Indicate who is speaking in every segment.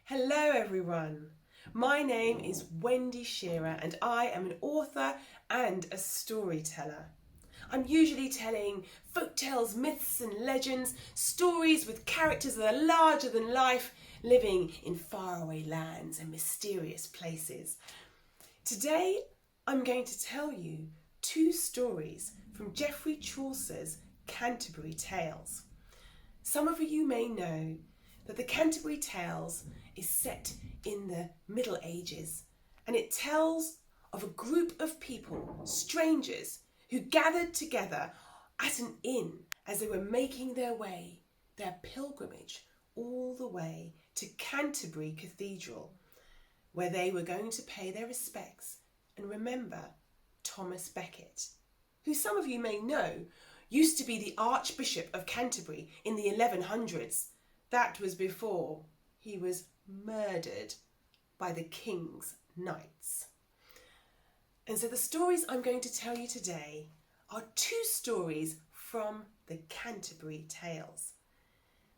Speaker 1: Hello everyone, my name is Wendy Shearer and I am an author and a storyteller. I'm usually telling folk tales, myths and legends, stories with characters that are larger than life, living in faraway lands and mysterious places. Today I'm going to tell you two stories from Geoffrey Chaucer's Canterbury Tales. Some of you may know that the Canterbury Tales is set in the Middle Ages, and it tells of a group of people, strangers, who gathered together at an inn as they were making their pilgrimage all the way to Canterbury Cathedral, where they were going to pay their respects and remember Thomas Becket, who some of you may know used to be the Archbishop of Canterbury in the 1100s. That was before he was murdered by the King's Knights. And so the stories I'm going to tell you today are two stories from the Canterbury Tales.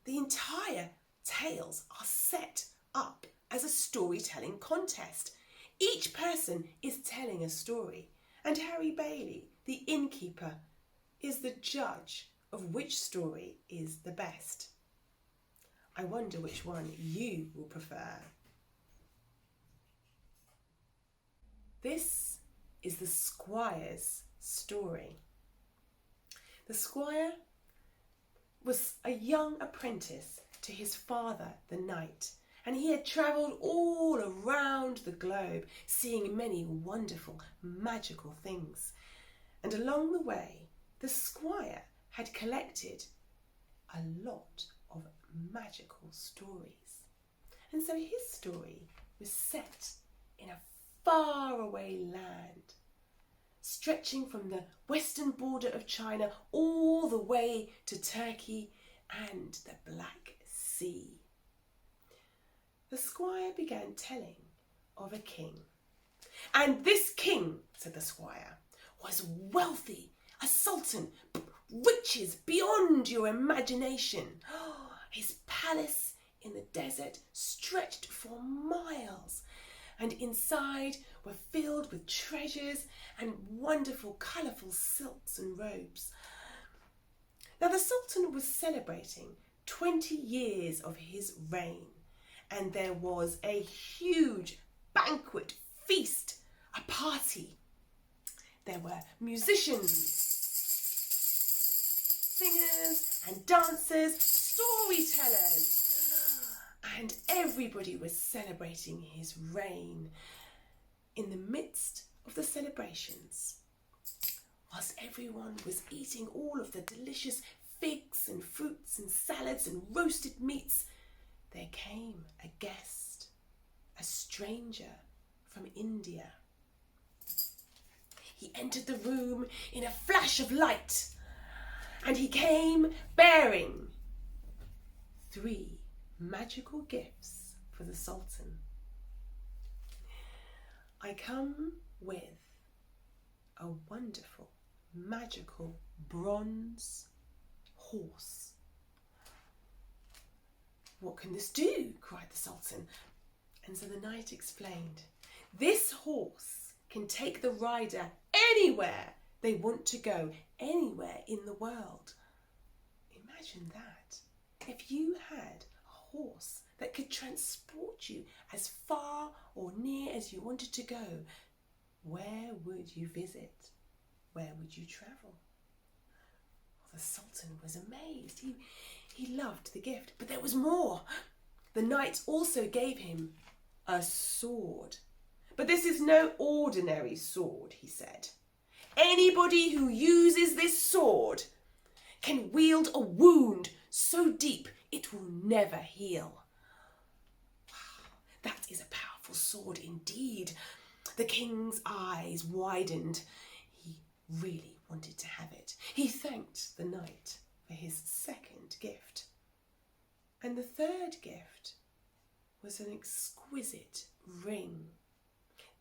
Speaker 1: The entire tales are set up as a storytelling contest. Each person is telling a story, and Harry Bailey, the innkeeper, is the judge of which story is the best. I wonder which one you will prefer. This is the Squire's story. The Squire was a young apprentice to his father, the knight, and he had travelled all around the globe, seeing many wonderful, magical things. And along the way, the Squire had collected a lot of magical stories. And so his story was set in a faraway land, stretching from the western border of China all the way to Turkey and the Black Sea. The Squire began telling of a king. And this king, said the Squire, was wealthy, a sultan, riches beyond your imagination. His palace in the desert stretched for miles, and inside were filled with treasures and wonderful, colourful silks and robes. Now the Sultan was celebrating 20 years of his reign, and there was a huge banquet, feast, a party. There were musicians, singers and dancers, storytellers, and everybody was celebrating his reign. In the midst of the celebrations, whilst everyone was eating all of the delicious figs and fruits and salads and roasted meats, there came a guest, a stranger from India. He entered the room in a flash of light, and he came bearing 3 magical gifts for the Sultan. I come with a wonderful, magical bronze horse. What can this do? Cried the Sultan. And so the knight explained, this horse can take the rider anywhere they want to go, anywhere in the world. Imagine that. If you had a horse that could transport you as far or near as you wanted to go, where would you visit? Where would you travel? Well, the Sultan was amazed. He loved the gift, but there was more. The knight also gave him a sword. But this is no ordinary sword, he said. Anybody who uses this sword can wield a wound so deep it will never heal. Wow, that is a powerful sword indeed. The king's eyes widened. He really wanted to have it. He thanked the knight for his second gift. And the third gift was an exquisite ring.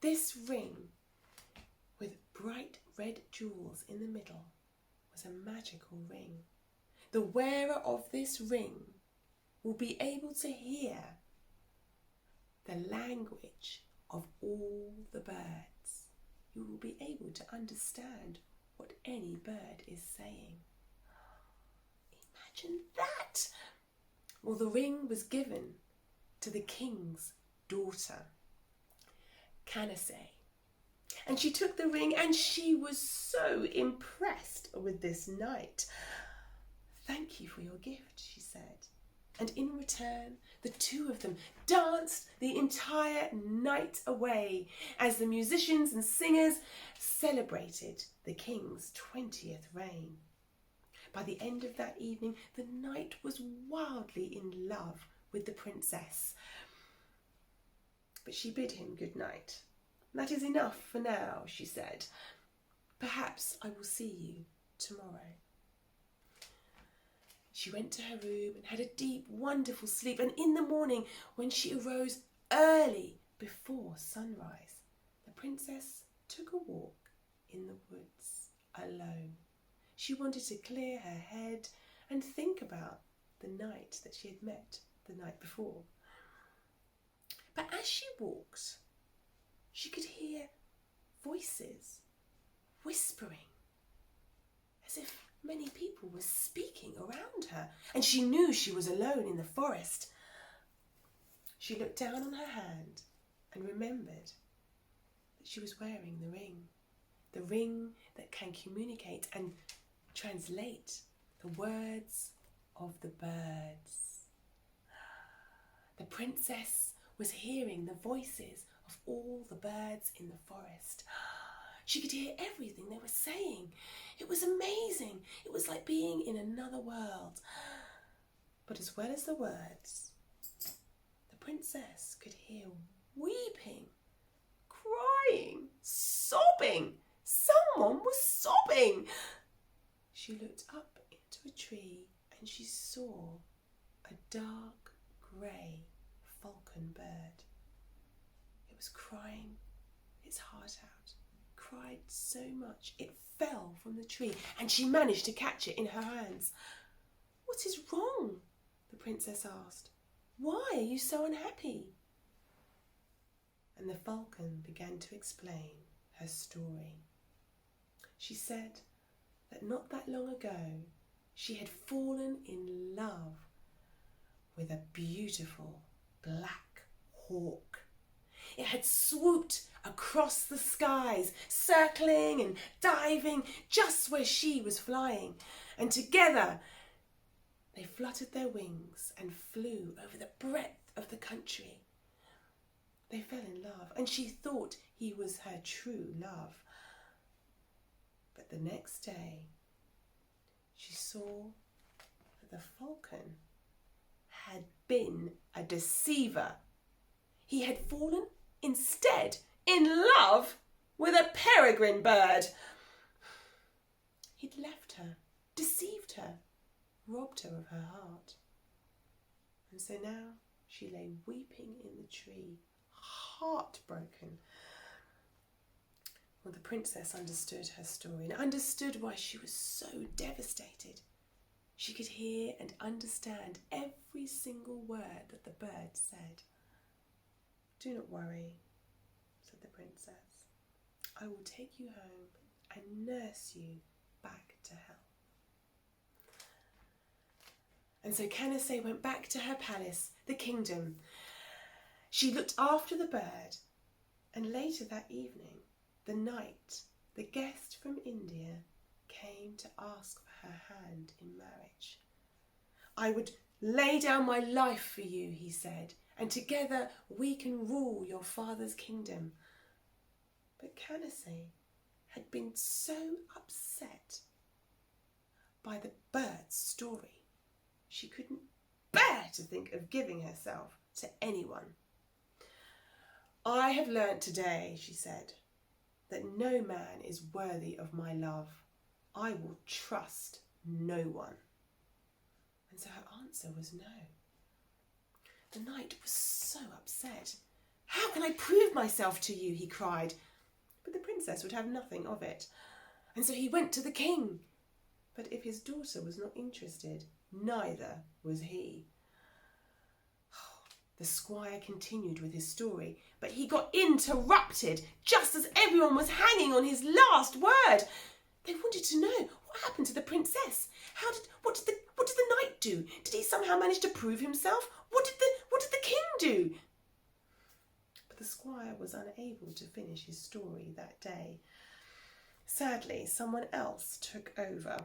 Speaker 1: This ring, with bright red jewels in the middle, was a magical ring. The wearer of this ring will be able to hear the language of all the birds. You will be able to understand what any bird is saying. Imagine that! Well, the ring was given to the king's daughter, Candace. And she took the ring and she was so impressed with this knight. "Thank you for your gift," she said. And in return, the two of them danced the entire night away as the musicians and singers celebrated the king's 20th reign. By the end of that evening, the knight was wildly in love with the princess. But she bid him good night. "That is enough for now," she said. "Perhaps I will see you tomorrow." She went to her room and had a deep, wonderful sleep. And in the morning, when she arose early before sunrise, the princess took a walk in the woods alone. She wanted to clear her head and think about the knight that she had met the night before. But as she walked, she could hear voices whispering, as if many people were speaking around her, and she knew she was alone in the forest. She looked down on her hand and remembered that she was wearing the ring that can communicate and translate the words of the birds. The princess was hearing the voices of all the birds in the forest. She could hear everything they were saying. It was amazing. It was like being in another world. But as well as the words, the princess could hear weeping, crying, sobbing. Someone was sobbing. She looked up into a tree and she saw a dark grey falcon bird. It was crying its heart out. Cried so much it fell from the tree, and she managed to catch it in her hands. "What is wrong?" the princess asked. "Why are you so unhappy?" And the falcon began to explain her story. She said that not that long ago she had fallen in love with a beautiful black hawk. It had swooped across the skies, circling and diving just where she was flying. And together they fluttered their wings and flew over the breadth of the country. They fell in love, and she thought he was her true love. But the next day she saw that the falcon had been a deceiver. He had fallen instead in love with a peregrine bird. He'd left her, deceived her, robbed her of her heart. And so now she lay weeping in the tree, heartbroken. Well, the princess understood her story and understood why she was so devastated. She could hear and understand every single word that the bird said. "Do not worry," said the princess. "I will take you home and nurse you back to health." And so Candace went back to her palace, the kingdom. She looked after the bird, and later that evening, the knight, the guest from India, came to ask for her hand in marriage. "I would lay down my life for you," he said, "and together we can rule your father's kingdom." But Candace had been so upset by the bird's story, she couldn't bear to think of giving herself to anyone. "I have learnt today," she said, "that no man is worthy of my love. I will trust no one." And so her answer was no. The knight was so upset. "How can I prove myself to you?" he cried. But the princess would have nothing of it. And so he went to the king. But if his daughter was not interested, neither was he. The squire continued with his story, but he got interrupted just as everyone was hanging on his last word. They wanted to know what happened to the princess. What did the knight do? Did he somehow manage to prove himself? What did the king do? But the squire was unable to finish his story that day. Sadly, someone else took over.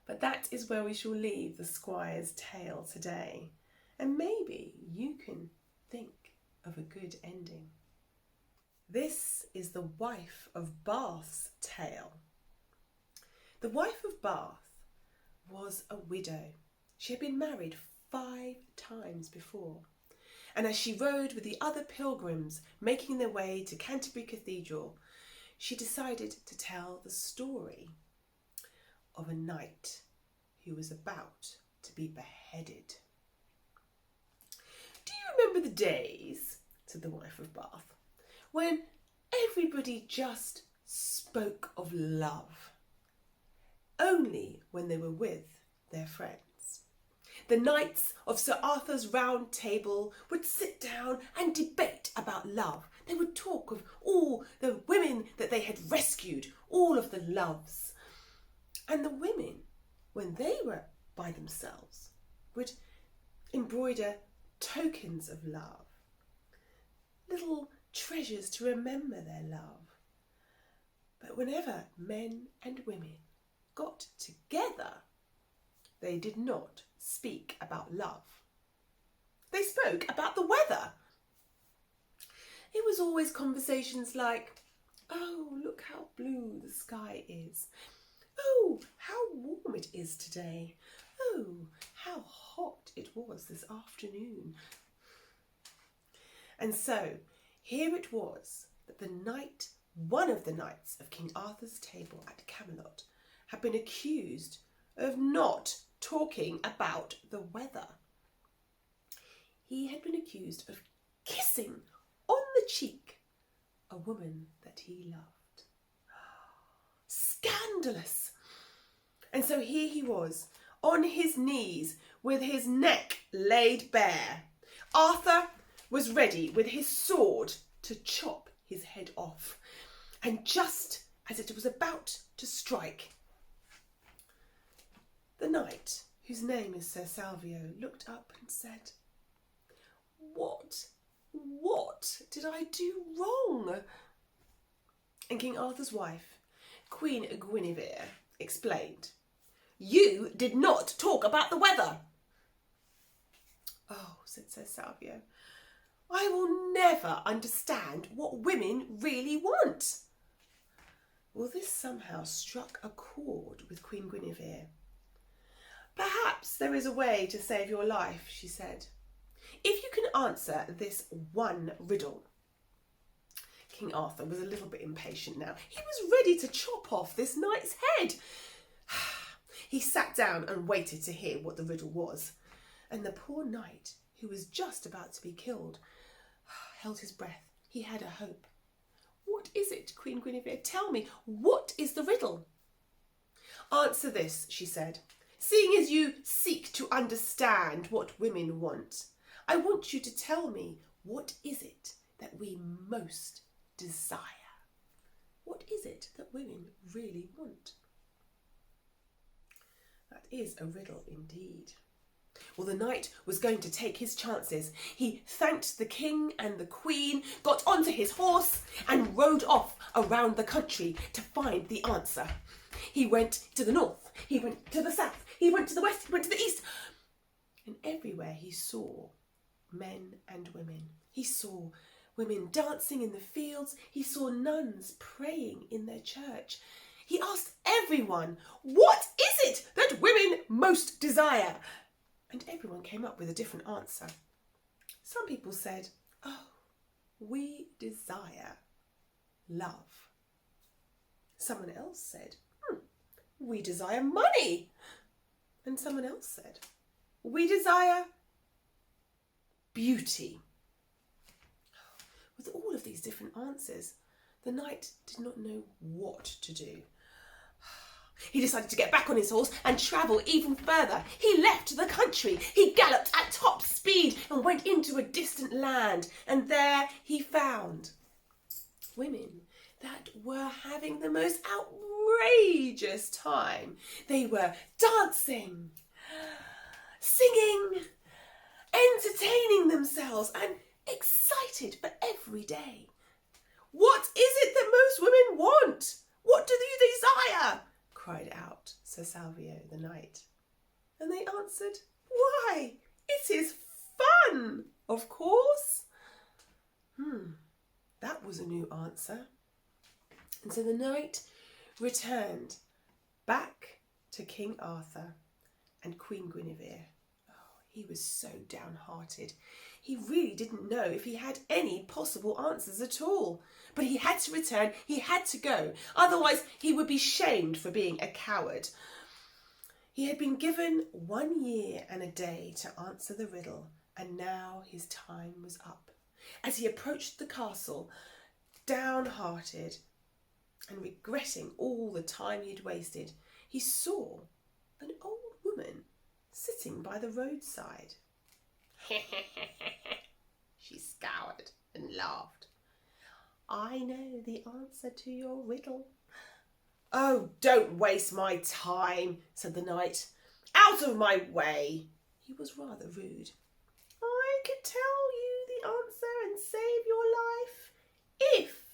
Speaker 1: But that is where we shall leave the squire's tale today. And maybe you can think of a good ending. This is the wife of Bath's tale. The wife of Bath was a widow. She had been married 5 times before. And as she rode with the other pilgrims making their way to Canterbury Cathedral, she decided to tell the story of a knight who was about to be beheaded. "Do you remember the days," said the wife of Bath, "when everybody just spoke of love, only when they were with their friends? The knights of Sir Arthur's Round Table would sit down and debate about love. They would talk of all the women that they had rescued, all of the loves. And the women, when they were by themselves, would embroider tokens of love, little treasures to remember their love. But whenever men and women got together, they did not speak about love. They spoke about the weather. It was always conversations like, 'Oh, look how blue the sky is. Oh, how warm it is today. Oh, how hot it was this afternoon.' And so here it was that one of the knights of King Arthur's table at Camelot had been accused of not talking about the weather. He had been accused of kissing on the cheek a woman that he loved. Scandalous! And so here he was, on his knees, with his neck laid bare. Arthur was ready with his sword to chop his head off. And just as it was about to strike, the knight, whose name is Sir Salvio, looked up and said, What did I do wrong?" And King Arthur's wife, Queen Guinevere, explained, "You did not talk about the weather." "Oh," said Sir Salvio, "I will never understand what women really want." Well, this somehow struck a chord with Queen Guinevere. "Perhaps there is a way to save your life," she said, "if you can answer this one riddle." King Arthur was a little bit impatient now. He was ready to chop off this knight's head. He sat down and waited to hear what the riddle was. And the poor knight, who was just about to be killed, held his breath. He had a hope. "What is it, Queen Guinevere? Tell me, what is the riddle?" "Answer this," she said. "Seeing as you seek to understand what women want, I want you to tell me, what is it that we most desire? What is it that women really want?" That is a riddle indeed. Well, the knight was going to take his chances. He thanked the king and the queen, got onto his horse and rode off around the country to find the answer. He went to the north, he went to the south, he went to the west, he went to the east. And everywhere he saw men and women. He saw women dancing in the fields. He saw nuns praying in their church. He asked everyone, "What is it that women most desire?" And everyone came up with a different answer. Some people said, "Oh, we desire love." Someone else said, "We desire money." And someone else said, "We desire beauty." With all of these different answers, the knight did not know what to do. He decided to get back on his horse and travel even further. He left the country. He galloped at top speed and went into a distant land. And there he found women that were having the most outrageous time. They were dancing, singing, entertaining themselves and excited for every day. "What is it that most women want? What do you desire?" cried out Sir Salvio the knight. And they answered, "Why, it is fun, of course." That was a new answer. And so the knight returned back to King Arthur and Queen Guinevere. Oh, he was so downhearted. He really didn't know if he had any possible answers at all. But he had to return, he had to go. Otherwise, he would be shamed for being a coward. He had been given 1 year and a day to answer the riddle, and now his time was up. As he approached the castle, downhearted and regretting all the time he'd wasted, he saw an old woman sitting by the roadside. She scowled and laughed. "I know the answer to your riddle." "Oh, don't waste my time," said the knight. "Out of my way." He was rather rude. "I could tell you the answer and save your life if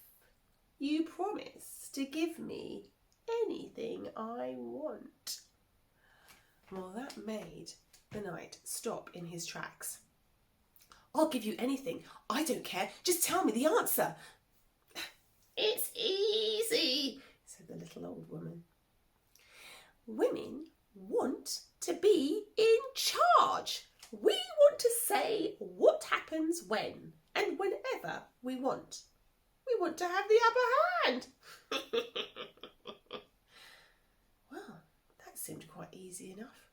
Speaker 1: you promise to give me anything I want." Well, that made the knight stop in his tracks. "I'll give you anything. I don't care. Just tell me the answer." "It's easy," said the little old woman. "Women want to be in charge. We want to say what happens when and whenever we want. We want to have the upper hand." Well, that seemed quite easy enough.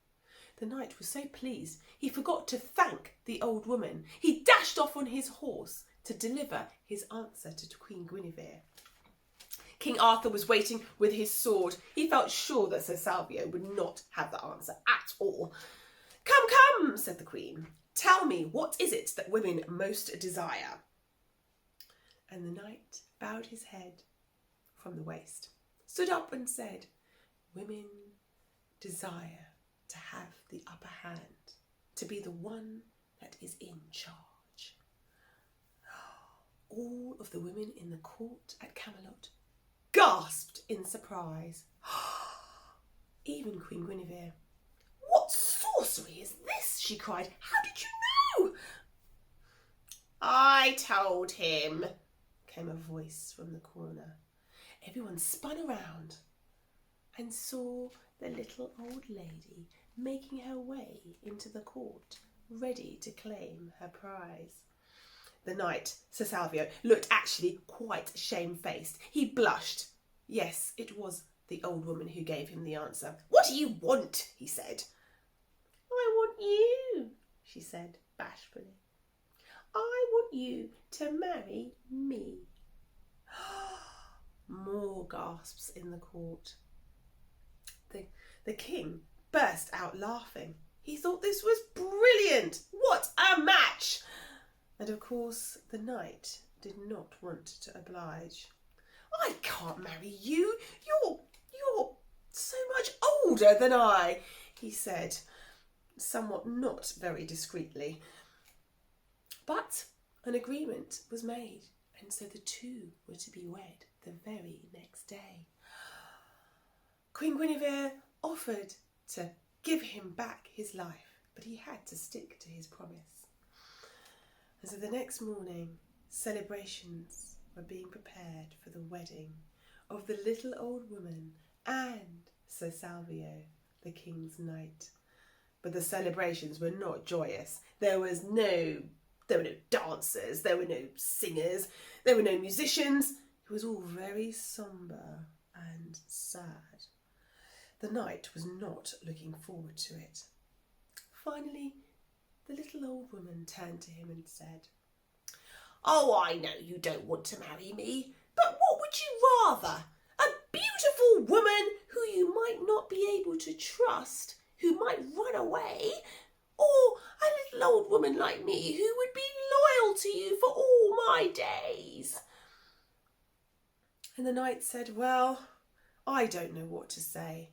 Speaker 1: The knight was so pleased he forgot to thank the old woman. He dashed off on his horse to deliver his answer to Queen Guinevere. King Arthur was waiting with his sword. He felt sure that Sir Salvio would not have the answer at all. "Come, come," said the Queen. "Tell me, what is it that women most desire?" And the knight bowed his head from the waist, stood up and said, "Women desire to have the upper hand, to be the one that is in charge." All of the women in the court at Camelot gasped in surprise. Even Queen Guinevere. "What sorcery is this?" she cried. "How did you know?" "I told him," came a voice from the corner. Everyone spun around and saw the little old lady making her way into the court, ready to claim her prize. The knight, Sir Salvio, looked actually quite shamefaced. He blushed. Yes, it was the old woman who gave him the answer. "What do you want?" he said. "I want you," she said bashfully. "I want you to marry me." More gasps in the court. The king burst out laughing. He thought this was brilliant. What a match! And of course the knight did not want to oblige. "I can't marry you. You're so much older than I," he said, somewhat not very discreetly. But an agreement was made, and so the two were to be wed the very next day. Queen Guinevere offered to give him back his life, but he had to stick to his promise. And so the next morning, celebrations were being prepared for the wedding of the little old woman and Sir Salvio, the king's knight. But the celebrations were not joyous. There were no dancers, there were no singers, there were no musicians. It was all very sombre and sad. The knight was not looking forward to it. Finally, the little old woman turned to him and said, "Oh, I know you don't want to marry me, but what would you rather? A beautiful woman who you might not be able to trust, who might run away, or a little old woman like me who would be loyal to you for all my days. And the knight said, well, I don't know what to say.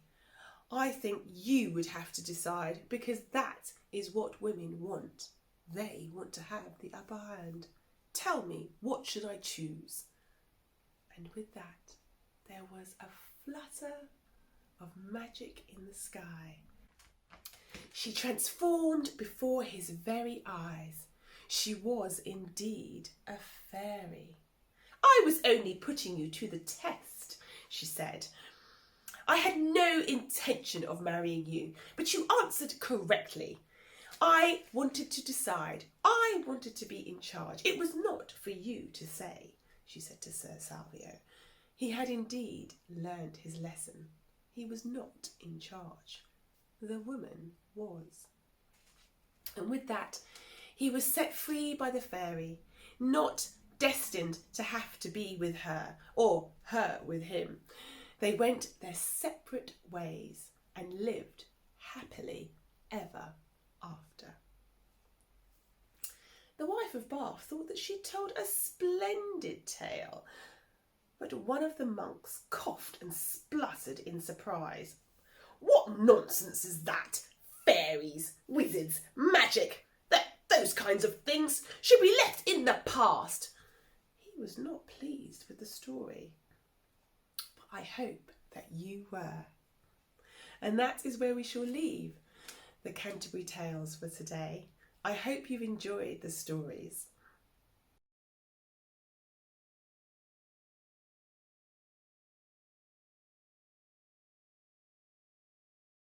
Speaker 1: I think you would have to decide, because that is what women want. They want to have the upper hand. Tell me, what should I choose? And with that, there was a flutter of magic in the sky. She transformed before his very eyes. She was indeed a fairy. I was only putting you to the test, she said. I had no intention of marrying you, but you answered correctly. I wanted to decide. I wanted to be in charge. It was not for you to say, she said to Sir Salvio. He had indeed learned his lesson. He was not in charge. The woman was. And with that, he was set free by the fairy, not destined to have to be with her, or her with him. They went their separate ways and lived happily ever after. The wife of Bath thought that she'd told a splendid tale, but one of the monks coughed and spluttered in surprise. What nonsense is that? Fairies, wizards, magic, those kinds of things should be left in the past. He was not pleased with the story. I hope that you were. And that is where we shall leave the Canterbury Tales for today. I hope you've enjoyed the stories.